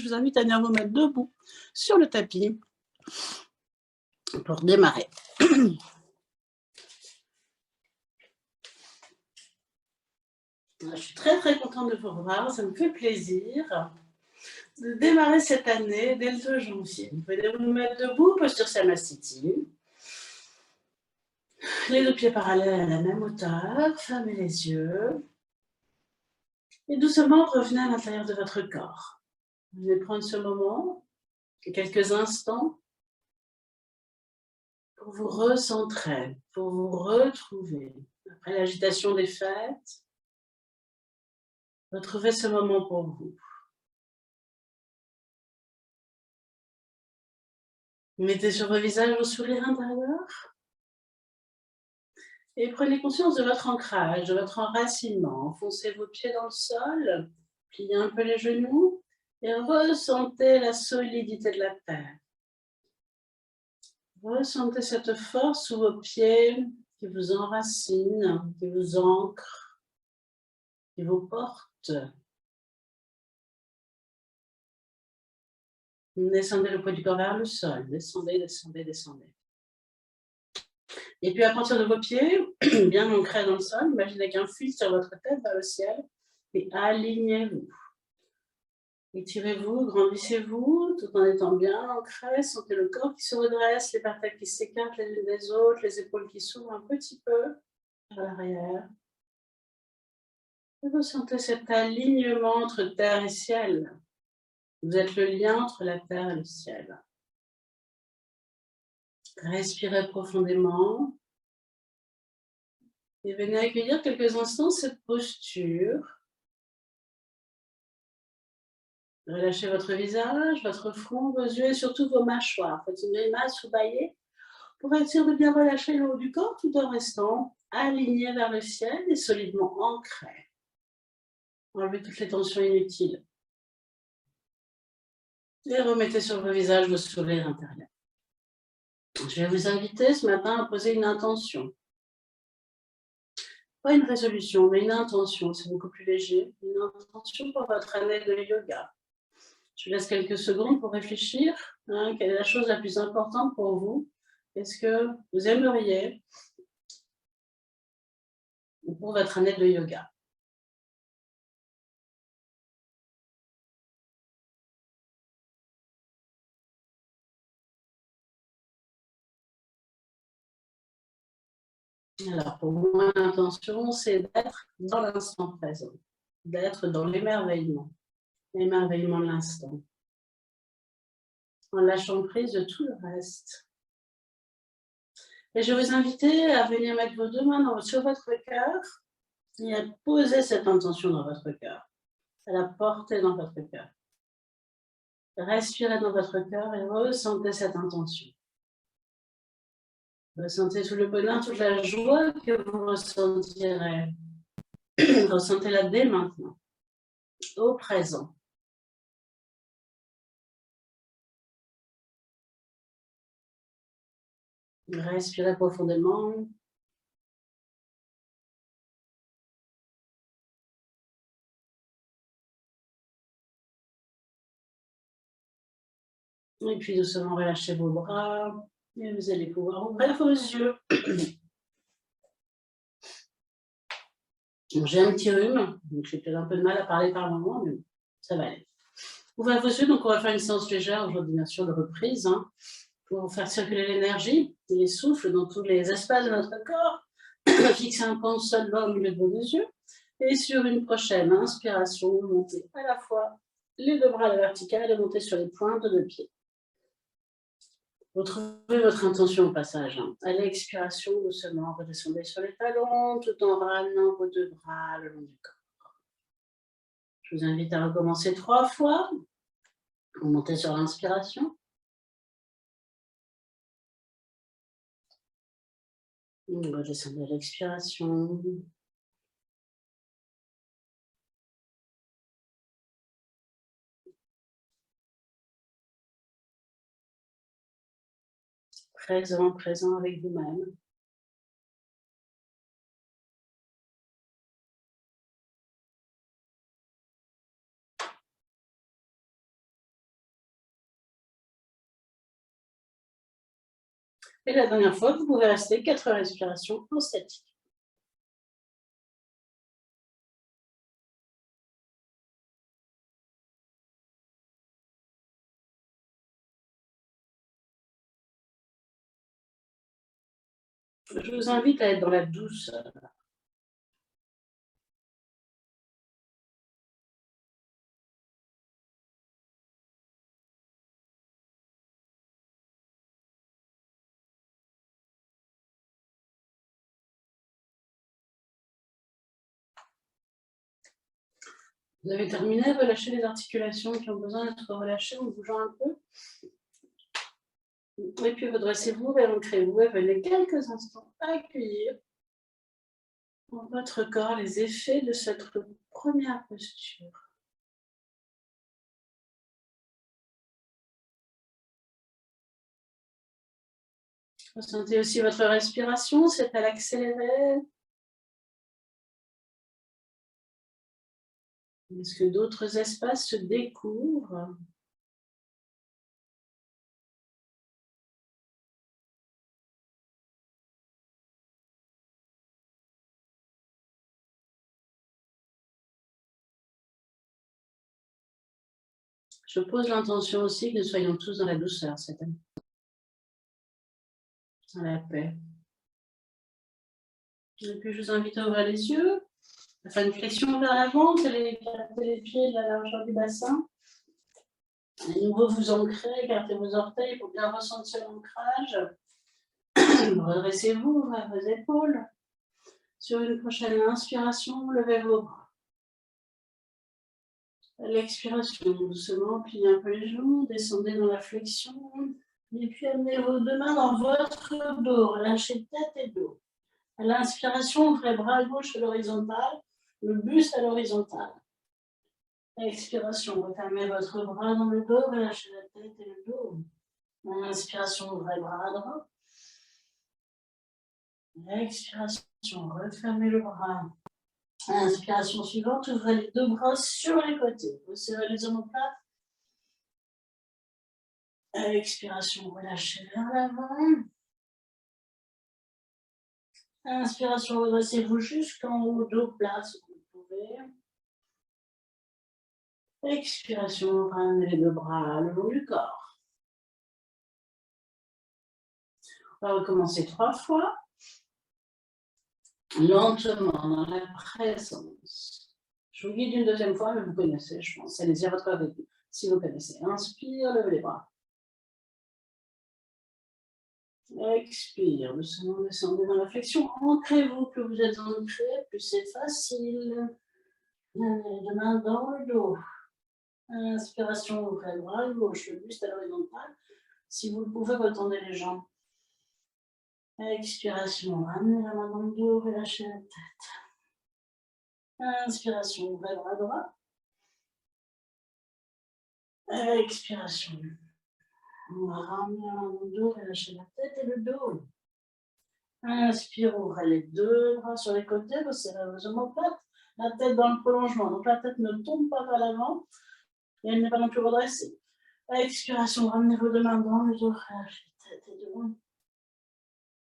je vous invite à venir vous mettre debout sur le tapis pour démarrer. Je suis très contente de vous revoir, ça me fait plaisir de démarrer cette année dès le 2 janvier. Vous pouvez vous mettre debout, posture Samasthiti. Les deux pieds parallèles à la même hauteur, fermez les yeux. Et doucement, revenez à l'intérieur de votre corps. Vous allez prendre ce moment, quelques instants, pour vous recentrer, pour vous retrouver. Après l'agitation des fêtes, retrouvez ce moment pour vous. Mettez sur vos visages vos sourires intérieurs. Et prenez conscience de votre ancrage, de votre enracinement. Enfoncez vos pieds dans le sol, pliez un peu les genoux et ressentez la solidité de la terre. Ressentez cette force sous vos pieds qui vous enracine, qui vous ancre, qui vous porte. Descendez le poids du corps vers le sol. Descendez, descendez, descendez. Et puis à partir de vos pieds, bien ancrés dans le sol, imaginez qu'un fil sur votre tête vers le ciel et alignez-vous. Étirez-vous, grandissez-vous, tout en étant bien ancré. Sentez le corps qui se redresse, les vertèbres qui s'écartent les unes des autres, les épaules qui s'ouvrent un petit peu vers l'arrière. Et vous sentez cet alignement entre terre et ciel. Vous êtes le lien entre la terre et le ciel. Respirez profondément. Et venez accueillir quelques instants cette posture. Relâchez votre visage, votre front, vos yeux et surtout vos mâchoires. Faites une grimace ou bâillez pour être sûr de bien relâcher le haut du corps tout en restant aligné vers le ciel et solidement ancré. Enlevez toutes les tensions inutiles. Et remettez sur vos visages vos sourires intérieurs. Je vais vous inviter ce matin à poser une intention. Pas une résolution, mais une intention, c'est beaucoup plus léger. Une intention pour votre année de yoga. Je vous laisse quelques secondes pour réfléchir. Quelle est la chose la plus importante pour vous? Qu'est-ce que vous aimeriez pour votre année de yoga? Alors, pour moi, l'intention, c'est d'être dans l'instant présent, d'être dans l'émerveillement de l'instant, en lâchant prise de tout le reste. Et je vais vous inviter à venir mettre vos deux mains sur votre cœur et à poser cette intention dans votre cœur, à la porter dans votre cœur. Respirez dans votre cœur et ressentez cette intention. Ressentez tout le bonheur, toute la joie que vous ressentirez. Ressentez-la dès maintenant, au présent. Respirez profondément. Et puis doucement relâchez vos bras. Et vous allez pouvoir ouvrir vos yeux. J'ai un petit rhume, donc j'ai peut-être un peu de mal à parler par moment, mais ça va aller. Ouvrez vos yeux, donc on va faire une séance légère aujourd'hui, bien sûr, de reprise, pour faire circuler l'énergie et les souffles dans tous les espaces de notre corps. Fixez un point au sol bas au milieu de vos deux yeux. Et sur une prochaine inspiration, montez à la fois les deux bras à la verticale et montez sur les pointes de pied. Retrouvez votre intention au passage. À l'expiration, doucement redescendez sur les talons tout en ramenant vos deux bras le long du corps. Je vous invite à recommencer 3 fois. Vous montez sur l'inspiration. Redescendez à l'expiration. Présent avec vous-même. Et la dernière fois, vous pouvez rester 4 respirations en statique. Je vous invite à être dans la douceur. Vous avez terminé, relâchez les articulations qui ont besoin d'être relâchées en bougeant un peu. Et puis redressez-vous, réancrez-vous et venez quelques instants accueillir dans votre corps les effets de cette première posture. Ressentez aussi votre respiration, c'est à l'accélérer. Est-ce que d'autres espaces se découvrent? Je pose l'intention aussi que nous soyons tous dans la douceur cette année, dans la paix. Et puis je vous invite à ouvrir les yeux, à faire une flexion vers l'avant, écartez les pieds de la largeur du bassin. À nouveau vous ancrez, écartez vos orteils pour bien ressentir l'ancrage. Redressez-vous, ouvrez vos épaules. Sur une prochaine inspiration, levez vos bras. À l'expiration, doucement, pliez un peu les genoux, descendez dans la flexion. Et puis amenez vos deux mains dans votre dos, relâchez tête et dos. À l'inspiration, ouvrez bras gauche à l'horizontale, le buste à l'horizontale. À l'expiration, refermez votre bras dans le dos, relâchez la tête et le dos. À l'inspiration, ouvrez bras à droite. À l'expiration, refermez le bras. À l'inspiration suivante, ouvrez les deux bras sur les côtés. Vous serrez les omoplates. À l'expiration, relâchez vers l'avant. À l'inspiration, redressez-vous jusqu'en haut, dos plat si vous pouvez. Expiration, ramenez les deux bras le long du corps. On va recommencer 3 fois. Lentement, dans la présence. Je vous guide une deuxième fois, mais vous connaissez, je pense. Allez-y à votre rythme. Si vous connaissez. Inspire, levez les bras. Expire, doucement descendez dans la flexion. Ancrez-vous, plus vous êtes ancré, plus c'est facile. Les deux mains dans le dos. Inspiration, ouvrez le bras gauche, le buste à l'horizontale. Si vous le pouvez, retendez les jambes. Expiration, ramenez la main dans le dos, relâchez la tête. Inspiration, ouvrez le bras droit. Expiration. On va ramener la main dans le dos, relâchez la tête et le dos. Inspire, ouvrez les deux bras sur les côtés, vous serrez vos omoplates, la tête dans le prolongement. Donc la tête ne tombe pas vers l'avant et elle n'est pas non plus redressée. Expiration, ramenez vos deux mains dans le dos, relâchez la tête et dos.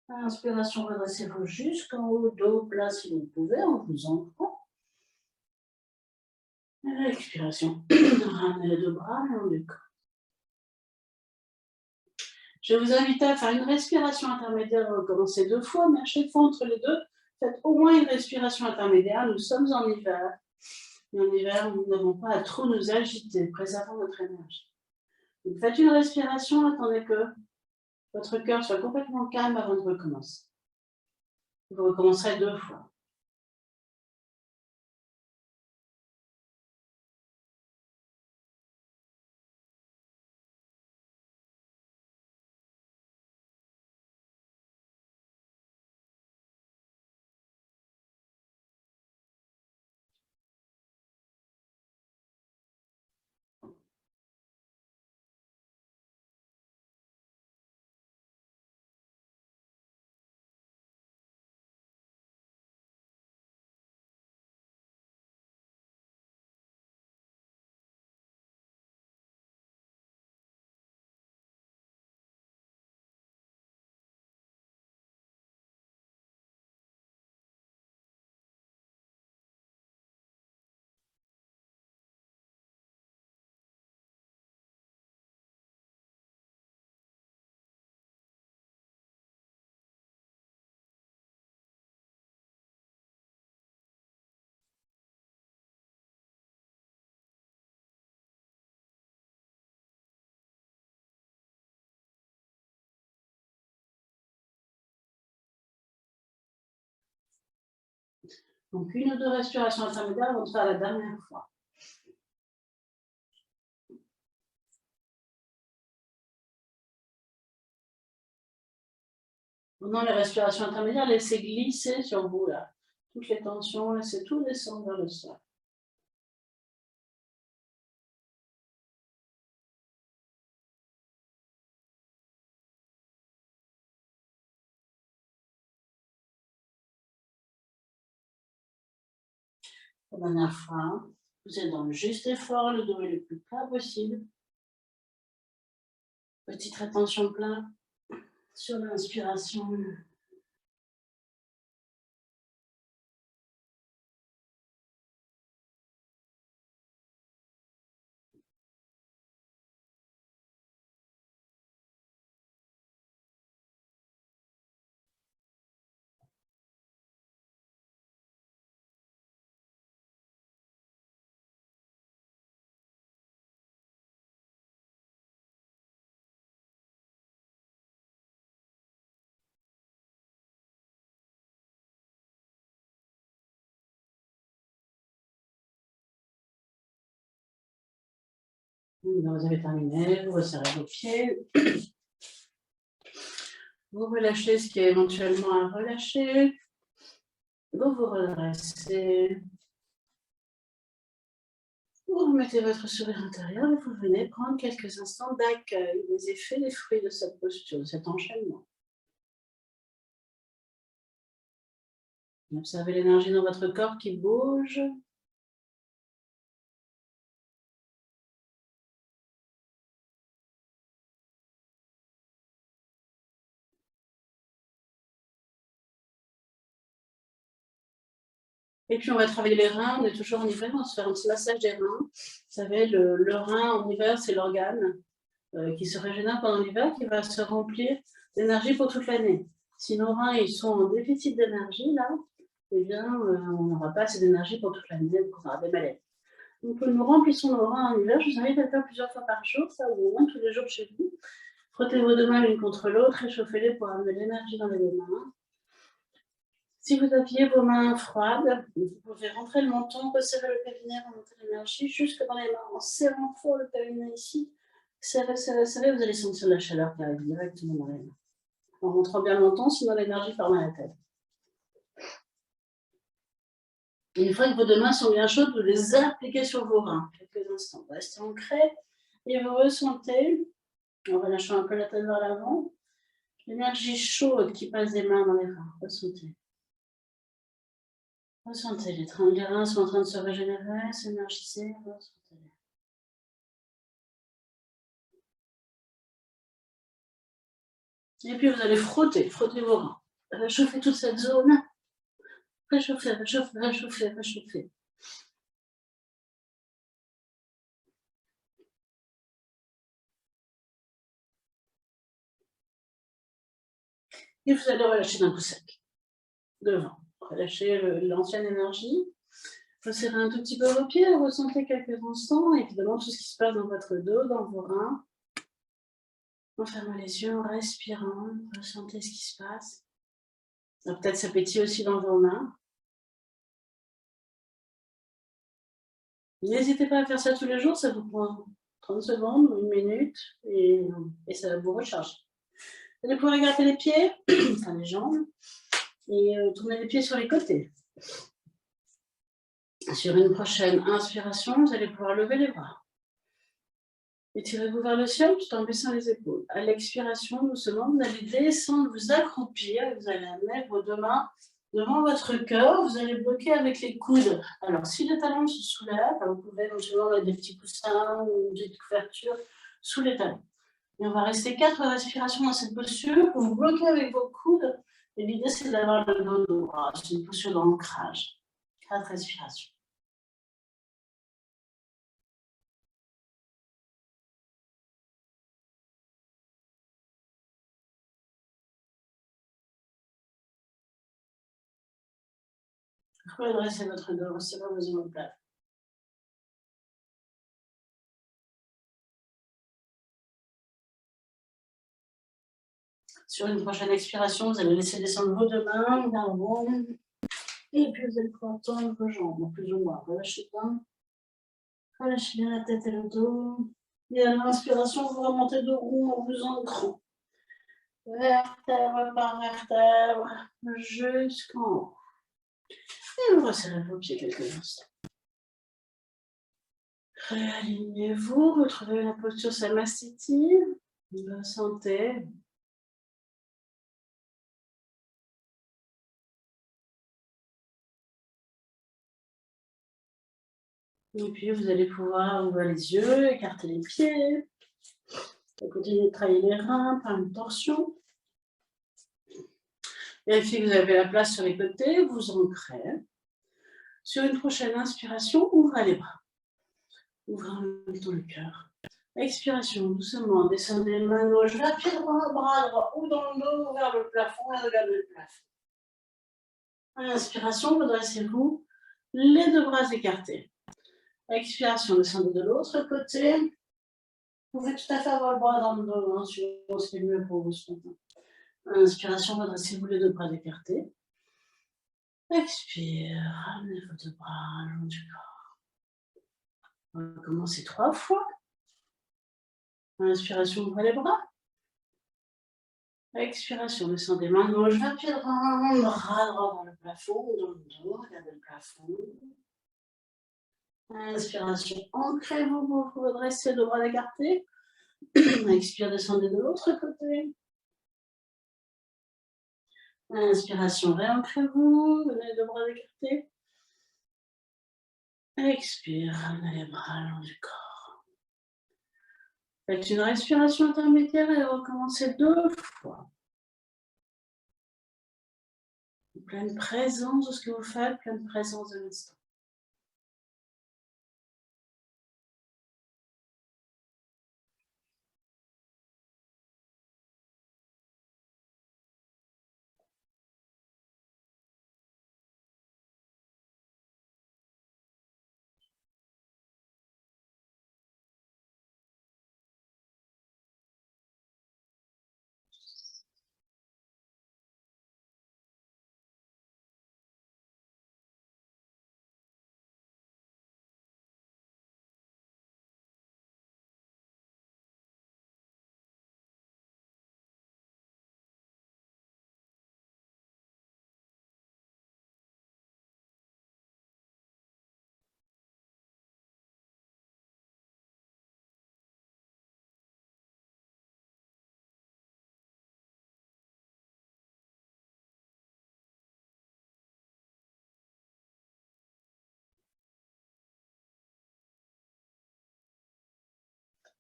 Inspiration, redressez-vous jusqu'en haut, dos plat si vous pouvez, en vous ancrant. Expiration, ramenez les deux bras le long du corps. Je vais vous inviter à faire une respiration intermédiaire, recommencer 2 fois, mais à chaque fois entre les deux, faites au moins une respiration intermédiaire. Nous sommes en hiver. Et en hiver, nous n'avons pas à trop nous agiter, préservons notre énergie. Donc faites une respiration, attendez que votre cœur soit complètement calme avant de recommencer. Vous recommencerez 2 fois. Donc, une ou deux respirations intermédiaires avant de faire la dernière fois. Pendant les respirations intermédiaires, laissez glisser sur vous, là. Toutes les tensions, laissez tout descendre vers le sol. La dernière fois, vous êtes dans le juste effort, le dos est le plus plat possible. Petite rétention plein sur l'inspiration. Vous avez terminé, vous resserrez vos pieds. Vous relâchez ce qui est éventuellement à relâcher. Vous vous redressez. Vous remettez votre sourire intérieur et vous venez prendre quelques instants d'accueil des effets, des fruits de cette posture, de cet enchaînement. Observez l'énergie dans votre corps qui bouge. Et puis on va travailler les reins, on est toujours en hiver, on va se faire un petit massage des reins. Vous savez, le rein en hiver, c'est l'organe qui se régénère pendant l'hiver, qui va se remplir d'énergie pour toute l'année. Si nos reins ils sont en déficit d'énergie, là, eh bien, on n'aura pas assez d'énergie pour toute l'année, on aura des maladies. Donc, nous remplissons nos reins en hiver. Je vous invite à le faire plusieurs fois par jour, ça, au moins tous les jours chez vous. Frottez vos deux mains l'une contre l'autre, réchauffez-les pour amener l'énergie dans les deux mains. Si vous aviez vos mains froides, vous pouvez rentrer le menton, resserrer le périnée, remonter l'énergie jusque dans les mains, en serrant fort le périnée ici. Serrez, serrez, serrez, vous allez sentir la chaleur qui arrive directement dans les mains. En rentrant bien le menton, sinon l'énergie part dans la tête. Et une fois que vos deux mains sont bien chaudes, vous les appliquez sur vos reins quelques instants. Restez ancré et vous ressentez, en relâchant un peu la tête vers l'avant, l'énergie chaude qui passe des mains dans les reins. Ressentez. Ressentez, les reins sont en train de se régénérer, s'énergiser, ressentez-les. Et puis vous allez frotter vos reins. Réchauffez toute cette zone. Réchauffez, réchauffez, réchauffez, réchauffez. Et vous allez relâcher d'un coup sec. Devant. Relâchez l'ancienne énergie. Resserrez un tout petit peu vos pieds, ressentez quelques instants, évidemment tout ce qui se passe dans votre dos, dans vos reins. En fermant les yeux, en respirant, ressentez ce qui se passe. Peut-être ça pétille aussi dans vos mains. N'hésitez pas à faire ça tous les jours, ça vous prend 30 secondes ou 1 minute et ça vous recharge. Vous allez pouvoir gratter les pieds, enfin les jambes, et tourner les pieds sur les côtés. Sur une prochaine inspiration, vous allez pouvoir lever les bras. Étirez-vous vers le ciel tout en baissant les épaules. À l'expiration, doucement, vous allez descendre, vous accroupir, et vous allez mettre vos deux mains devant votre cœur. Vous allez bloquer avec les coudes. Alors, si les talons se soulèvent, vous pouvez éventuellement mettre des petits coussins ou une petite couverture sous les talons. Et on va rester 4 respirations dans cette posture. Vous bloquez avec vos coudes. Et l'idée, c'est d'avoir le dos droit. C'est une posture d'ancrage. 4 respirations. Vous pouvez dresser votre dos, c'est pas vos omoplates. Sur une prochaine expiration, vous allez laisser descendre vos deux mains vers le haut. Et puis vous allez pouvoir tendre vos jambes, plus ou moins. Relâchez bien. Relâchez bien la tête et le dos. Et à l'inspiration, vous remontez de rond en vous ancrant. Vertèbre par vertèbre, jusqu'en haut. Et vous resserrez vos pieds quelques instants. Réalignez-vous, retrouvez la posture Samasthiti. Vous sentez. Et puis vous allez pouvoir ouvrir les yeux, écarter les pieds. Continuez de travailler les reins par une torsion. Vérifiez que vous avez la place sur les côtés, vous ancrez. Sur une prochaine inspiration, ouvrez les bras. Ouvrez en même temps le cœur. Expiration, doucement, descendez les mains gauche vers pied droit, bras droit ou dans le dos vers le plafond et regardez le plafond. Inspiration, redressez-vous, les deux bras écartés. Expiration, descendez de l'autre côté. Vous pouvez tout à fait avoir le bras dans le dos, hein, suivant ce qui est mieux pour vous ce matin. Inspiration, redressez-vous les deux bras écartés. Expire, ramenez vos deux bras le long du corps. On va commencer 3 fois. Inspiration, ouvrez les bras. Expiration, descendez main gauche vers pied droit, bras droit dans le plafond, dans le dos, regardez le plafond. Inspiration, ancrez-vous, vous redressez le bras écarté. Expire, descendez de l'autre côté. Inspiration, réancrez-vous, venez les deux bras écartés. Expire, ramenez les bras le long du corps. Faites une respiration intermédiaire et recommencez 2 fois. Pleine présence de ce que vous faites, pleine présence de l'instant.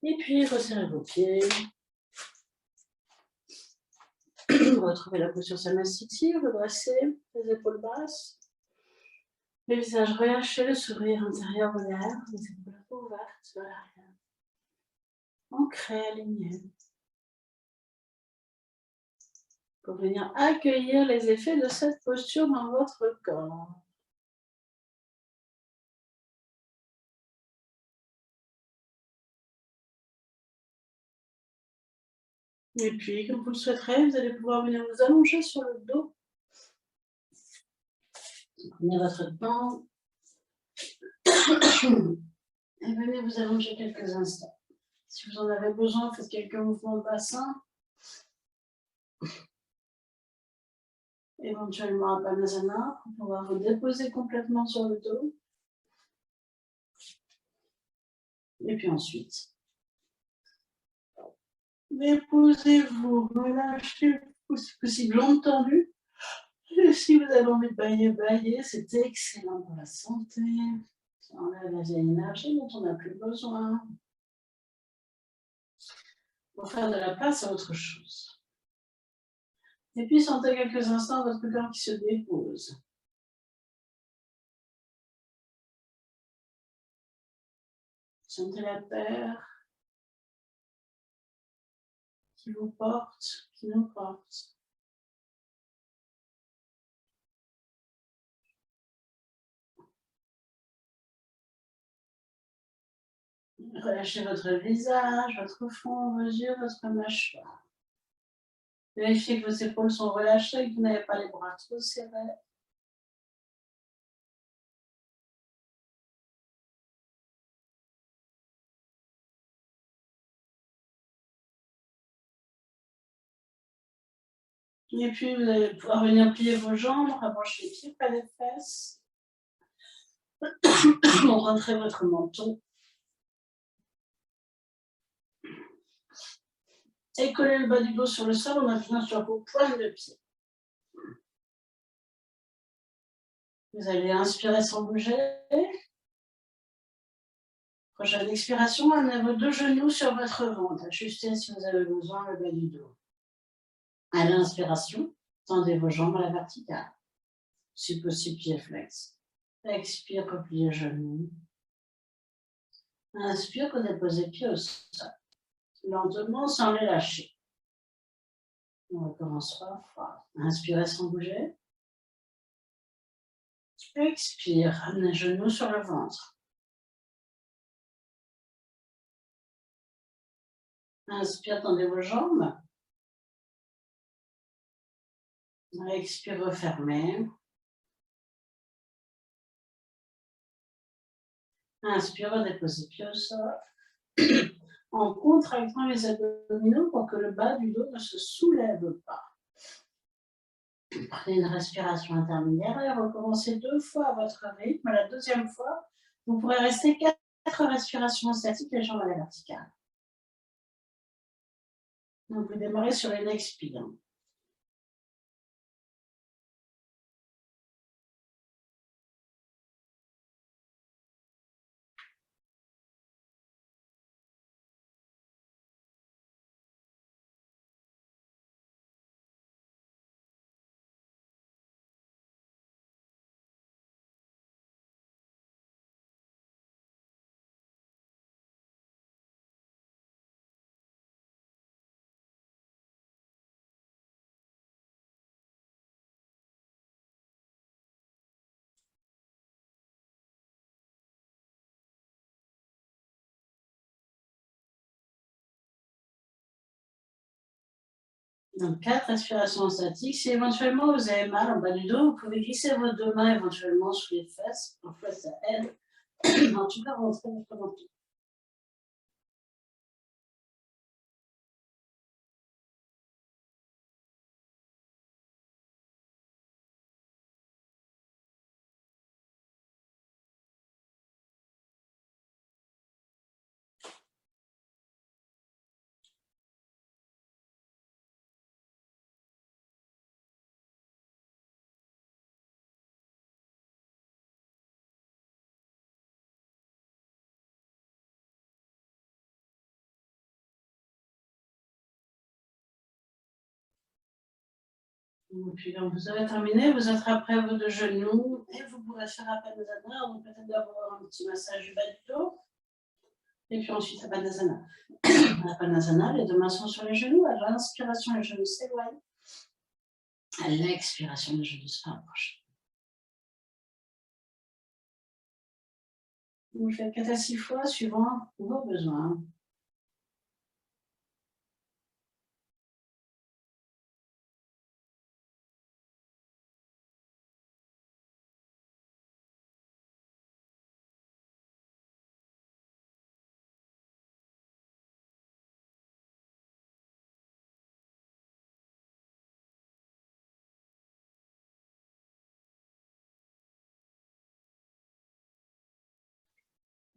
Et puis, resserrez vos pieds. Retrouvez la posture Samasthiti, redressez les épaules basses. Le visage relâché, le sourire intérieur ouvert, les épaules ouvertes vers l'arrière. Ancré, aligné. Pour venir accueillir les effets de cette posture dans votre corps. Et puis, comme vous le souhaiterez, vous allez pouvoir venir vous allonger sur le dos. Prenez votre temps. Et venez vous allonger quelques instants. Si vous en avez besoin, faites quelques mouvements de bassin. Éventuellement à Padmasana pour pouvoir vous déposer complètement sur le dos. Et puis ensuite, déposez-vous, relâchez si possible jambes tendues. Et si vous avez envie de bailler, baillez, c'est excellent pour la santé. Ça enlève la vieille énergie dont on n'a plus besoin. Pour faire de la place à autre chose. Et puis sentez quelques instants votre corps qui se dépose. Sentez la terre qui vous porte, qui nous porte. Relâchez votre visage, votre front, vos yeux, votre mâchoire. Vérifiez que vos épaules sont relâchées et que vous n'avez pas les bras trop serrés. Et puis, vous allez pouvoir venir plier vos jambes, rapprocher les pieds près des fesses. Rentrez votre menton. Et collez le bas du dos sur le sol en appuyant sur vos pointes de pied. Vous allez inspirer sans bouger. Prochaine expiration, amenez vos deux genoux sur votre ventre. Ajustez si vous avez besoin le bas du dos. À l'inspiration, tendez vos jambes à la verticale. Si possible, pieds flex. Expire, repliez les genoux. Inspire, vous déposez pieds au sol. Lentement, sans les lâcher. On recommence 3 fois. Inspirez sans bouger. Expire, amenez les genoux sur le ventre. Inspire, tendez vos jambes. Expire, refermez. Inspire, déposez pieds au sol. En contractant les abdominaux pour que le bas du dos ne se soulève pas. Prenez une respiration intermédiaire et recommencez 2 fois à votre rythme. La deuxième fois, vous pourrez rester 4 respirations statiques, les jambes à la verticale. Donc, vous démarrez sur une expire. Donc, 4 respirations statiques. Si éventuellement vous avez mal en bas du dos, vous pouvez glisser vos 2 mains éventuellement sous les fesses. Parfois, ça aide. En tout cas, rentrez votre menton. Et puis, quand vous avez terminé, vous attraperez vos 2 genoux et vous pourrez faire Apanasana. Donc, peut-être d'avoir un petit massage du bas du dos. Et puis ensuite, Apanasana. Apanasana, les 2 mains sont sur les genoux. À l'inspiration, les genoux s'éloignent. À l'expiration, les genoux se rapprochent. Vous le faites 4 à 6 fois suivant vos besoins.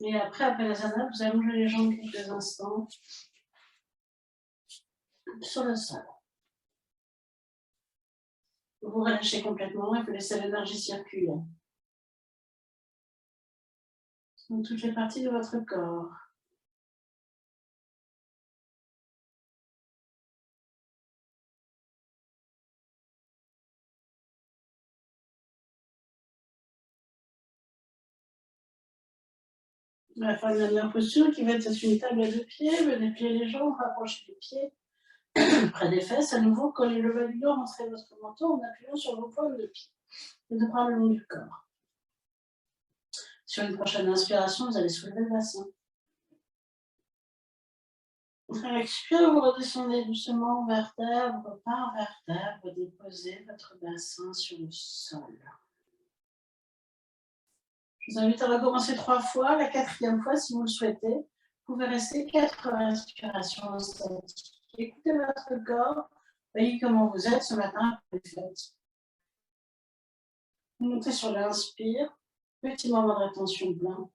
Et après, Apanasana, vous allongez les jambes quelques instants sur le sol. Vous relâchez complètement et vous laissez l'énergie circuler dans toutes les parties de votre corps. On va faire une dernière posture qui va être sur une table à 2 pieds. Venez plier les jambes, rapprochez les pieds près des fesses. À nouveau, collez le bas du dos, rentrez votre menton en appuyant sur vos pointes de pied et de bras le long du corps. Sur une prochaine inspiration, vous allez soulever le bassin. Expire, vous redescendez doucement vertèbre par vertèbre, déposez votre bassin sur le sol. Je vous invite à recommencer 3 fois. La 4e fois, si vous le souhaitez, vous pouvez rester 4 respirations statiques. Écoutez votre corps. Voyez comment vous êtes ce matin après les fêtes. Vous montez sur l'inspire, petit moment de rétention plein,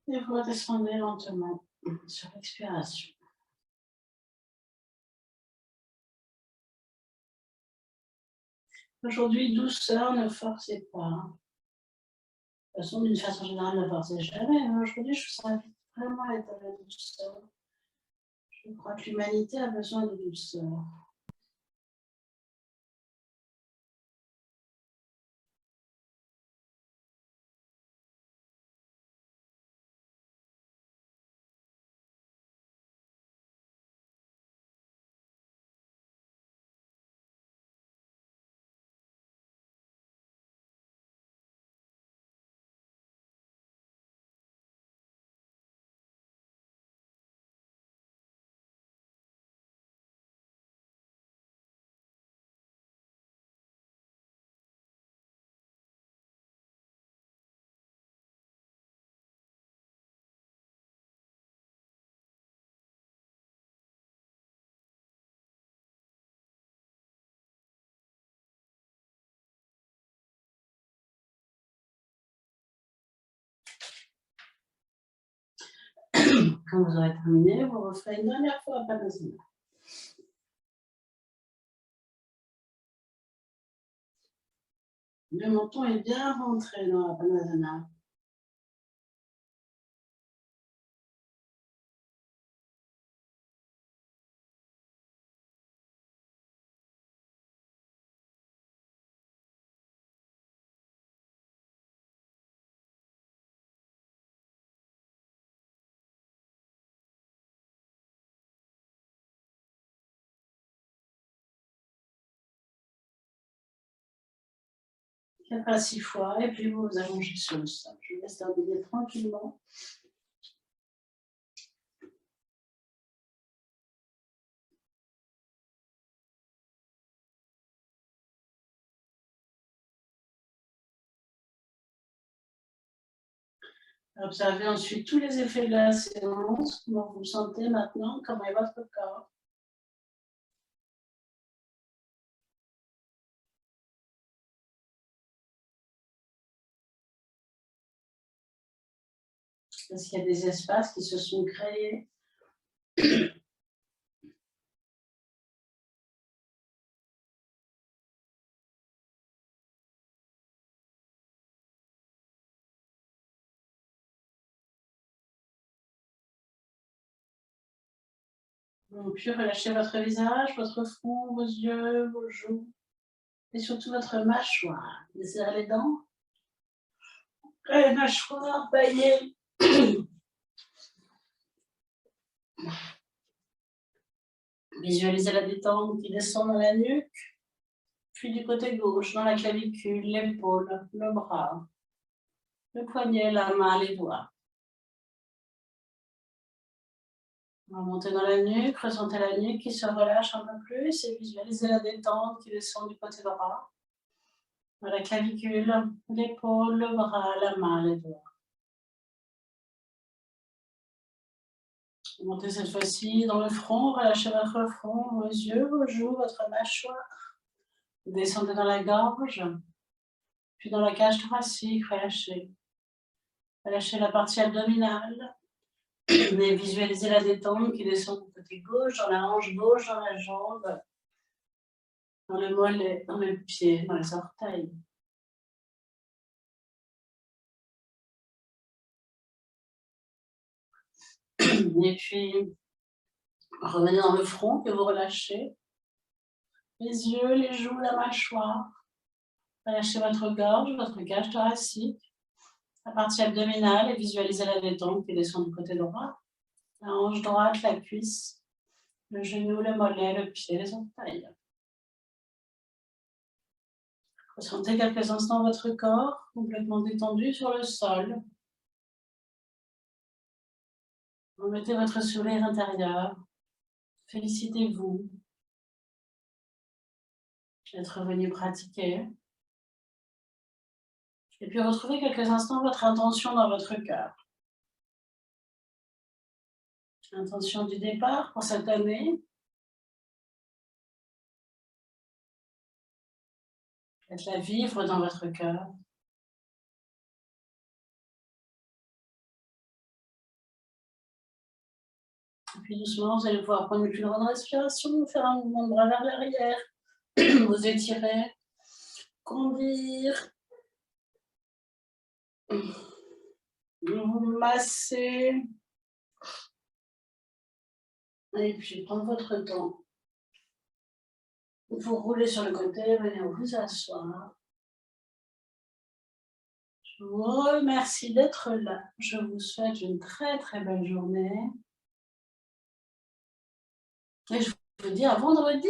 et vous redescendez lentement sur l'expiration. Aujourd'hui, douceur, ne forcez pas. De toute façon, d'une façon générale, ne forcez jamais. Aujourd'hui, je vous invite vraiment à être à la douceur. Je crois que l'humanité a besoin de douceur. Quand vous aurez terminé, vous referez une dernière fois à Padmasana. Le menton est bien rentré dans la Padmasana. Quatre à 6 fois, et puis vous vous allongez sur le sol. Je vous laisse terminer tranquillement. Observez ensuite tous les effets de la séance, comment vous vous sentez maintenant, comment est votre corps. Est-ce qu'il y a des espaces qui se sont créés? Puis relâchez votre visage, votre front, vos yeux, vos joues, et surtout votre mâchoire. Desserrez les dents. Et mâchoire, baillez. Visualisez la détente qui descend dans la nuque, puis du côté gauche, dans la clavicule, l'épaule, le bras, le poignet, la main, les doigts. Remontez dans la nuque, ressentez la nuque qui se relâche un peu plus et visualisez la détente qui descend du côté droit. Dans la clavicule, l'épaule, le bras, la main, les doigts. Montez cette fois-ci dans le front, relâchez votre front, vos yeux, vos joues, votre mâchoire. Descendez dans la gorge, puis dans la cage thoracique, relâchez. Relâchez la partie abdominale. Et visualisez la détente qui descend du côté gauche, dans la hanche gauche, dans la jambe, dans le mollet, dans le pied, dans les orteils. Et puis, revenez dans le front que vous relâchez. Les yeux, les joues, la mâchoire. Relâchez votre gorge, votre cage thoracique, la partie abdominale et visualisez la détente qui descend du côté droit. La hanche droite, la cuisse, le genou, le mollet, le pied, les orteils. Ressentez quelques instants votre corps complètement détendu sur le sol. Remettez votre sourire intérieur. Félicitez-vous d'être venu pratiquer. Et puis retrouvez quelques instants votre intention dans votre cœur. L'intention du départ pour cette année. Faites-la vivre dans votre cœur. Et puis doucement, vous allez pouvoir prendre une plus grande respiration, faire un mouvement de bras vers l'arrière, vous étirer, conduire, vous masser, et puis prendre votre temps. Vous roulez sur le côté, venez vous asseoir. Je vous remercie d'être là. Je vous souhaite une très très belle journée. Et je vous dis à vendredi.